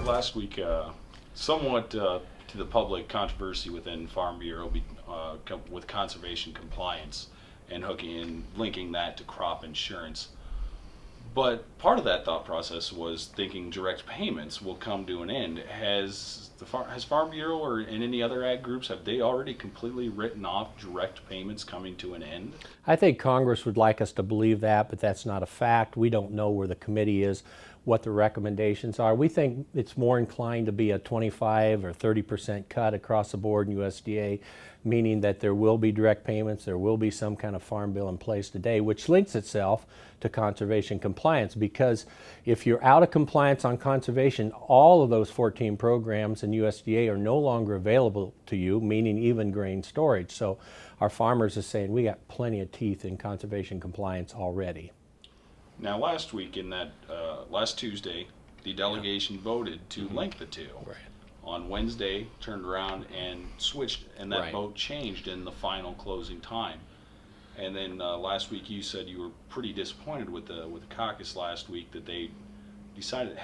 last week, somewhat to the public controversy within Farm Bureau with conservation compliance and linking that to crop insurance. But part of that thought process was thinking direct payments will come to an end. Has Farm Bureau or in any other ag groups, have they already completely written off direct payments coming to an end? I think Congress would like us to believe that, but that's not a fact. We don't know where the committee is, what the recommendations are. We think it's more inclined to be a 25 or 30% cut across the board in USDA, meaning that there will be direct payments, there will be some kind of farm bill in place today, which links itself to conservation compliance, because if you're out of compliance on conservation, all of those 14 programs in USDA are no longer available to you, meaning even grain storage. So our farmers are saying we got plenty of teeth in conservation compliance already. Now, last week, last Tuesday, the delegation voted to link the two. Right. On Wednesday, turned around and switched, and that vote changed in the final closing time. And then last week, you said you were pretty disappointed with the caucus last week that they decided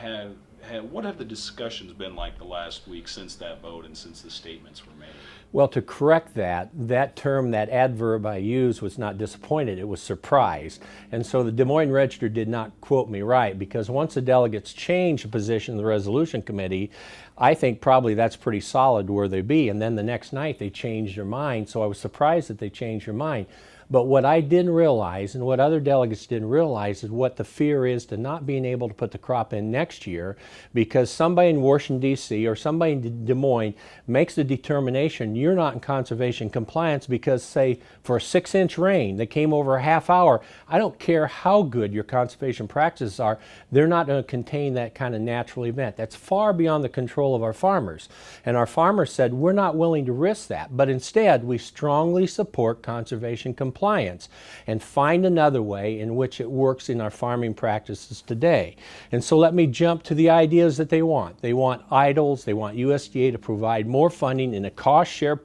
what have the discussions been like the last week since that vote and since the statements were made? Well, to correct that term, that adverb I used was not disappointed, it was surprised. And so the Des Moines Register did not quote me right, because once the delegates change the position of the resolution committee, I think probably that's pretty solid where they be. And then the next night they changed their mind, so I was surprised that they changed their mind. But what I didn't realize, and what other delegates didn't realize, is what the fear is to not being able to put the crop in next year, because somebody in Washington, D.C. or somebody in Des Moines makes the determination you're not in conservation compliance because, say, for a 6-inch rain that came over a half hour, I don't care how good your conservation practices are, they're not going to contain that kind of natural event. That's far beyond the control of our farmers. And our farmers said, we're not willing to risk that, but instead we strongly support conservation compliance and find another way in which it works in our farming practices today. And so let me jump to the ideas that they want. They want IDLEs, they want USDA to provide more funding in a cost share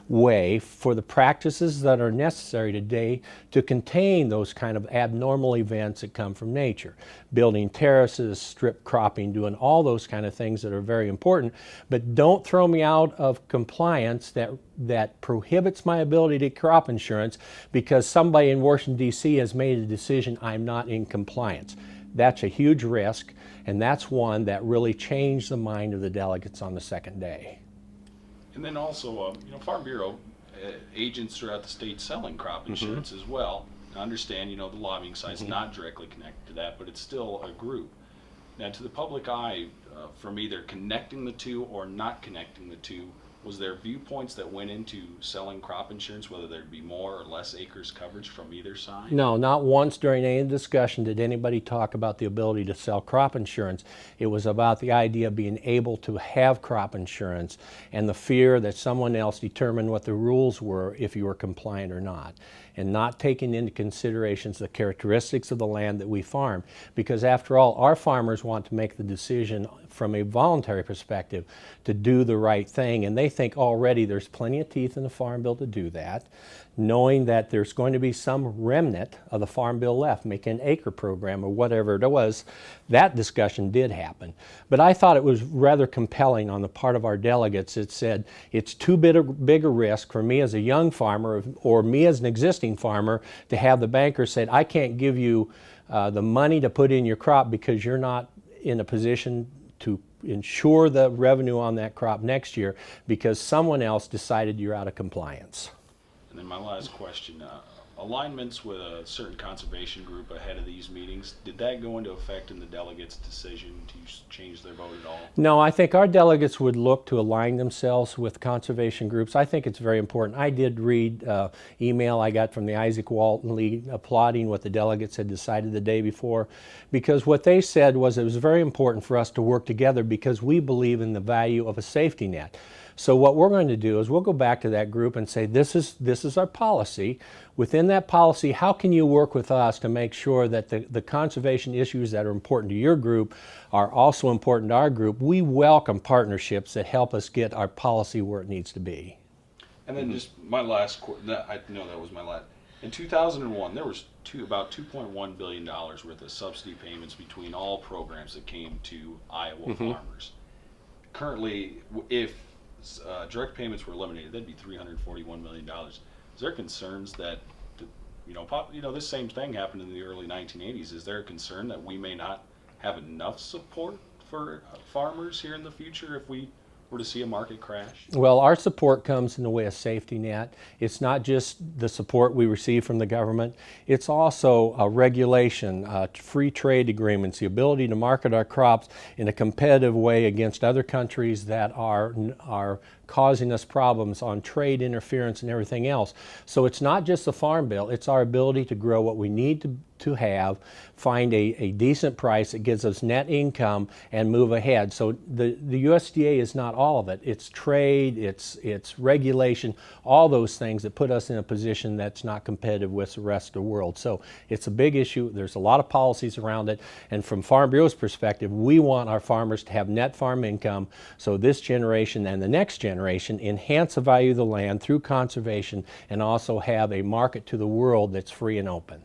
way for the practices that are necessary today to contain those kind of abnormal events that come from nature. Building terraces, strip cropping, doing all those kind of things that are very important, but don't throw me out of compliance that prohibits my ability to get crop insurance because somebody in Washington, D.C. has made a decision I'm not in compliance. That's a huge risk, and that's one that really changed the mind of the delegates on the second day. And then also, Farm Bureau agents throughout the state selling crop insurance as well. I understand, the lobbying side's not directly connected to that, but it's still a group. Now, to the public eye, from either connecting the two or not connecting the two, was there viewpoints that went into selling crop insurance, whether there'd be more or less acres coverage from either side? No, not once during any discussion did anybody talk about the ability to sell crop insurance. It was about the idea of being able to have crop insurance and the fear that someone else determined what the rules were if you were compliant or not, and not taking into considerations the characteristics of the land that we farm. Because after all, our farmers want to make the decision from a voluntary perspective to do the right thing, and they think already there's plenty of teeth in the Farm Bill to do that, knowing that there's going to be some remnant of the Farm Bill left, make an acre program or whatever it was. That discussion did happen. But I thought it was rather compelling on the part of our delegates. It said it's too big a risk for me as a young farmer or me as an existing farmer to have the banker say, I can't give you the money to put in your crop because you're not in a position to ensure the revenue on that crop next year because someone else decided you're out of compliance. And then my last question, alignments with a certain conservation group ahead of these meetings, did that go into effect in the delegates' decision to change their vote at all? No, I think our delegates would look to align themselves with conservation groups. I think it's very important. I did read email I got from the Isaac Walton League applauding what the delegates had decided the day before, because what they said was it was very important for us to work together because we believe in the value of a safety net. So what we're going to do is we'll go back to that group and say, this is our policy. Within that policy, how can you work with us to make sure that the conservation issues that are important to your group are also important to our group? We welcome partnerships that help us get our policy where it needs to be. And then just my last, I know that was my last. In 2001, there was about $2.1 billion worth of subsidy payments between all programs that came to Iowa farmers. currently, if direct payments were eliminated, that'd be $341 million. Is there concerns that, this same thing happened in the early 1980s. Is there a concern that we may not have enough support for farmers here in the future if we were to see a market crash? Well, our support comes in the way of safety net. It's not just the support we receive from the government, it's also a regulation, free trade agreements, the ability to market our crops in a competitive way against other countries that are causing us problems on trade interference and everything else. So it's not just the farm bill, it's our ability to grow what we need to have, find a decent price that gives us net income and move ahead. So the USDA is not all of it. It's trade, it's regulation, all those things that put us in a position that's not competitive with the rest of the world. So it's a big issue. There's a lot of policies around it. And from Farm Bureau's perspective, we want our farmers to have net farm income so this generation and the next generation enhance the value of the land through conservation and also have a market to the world that's free and open.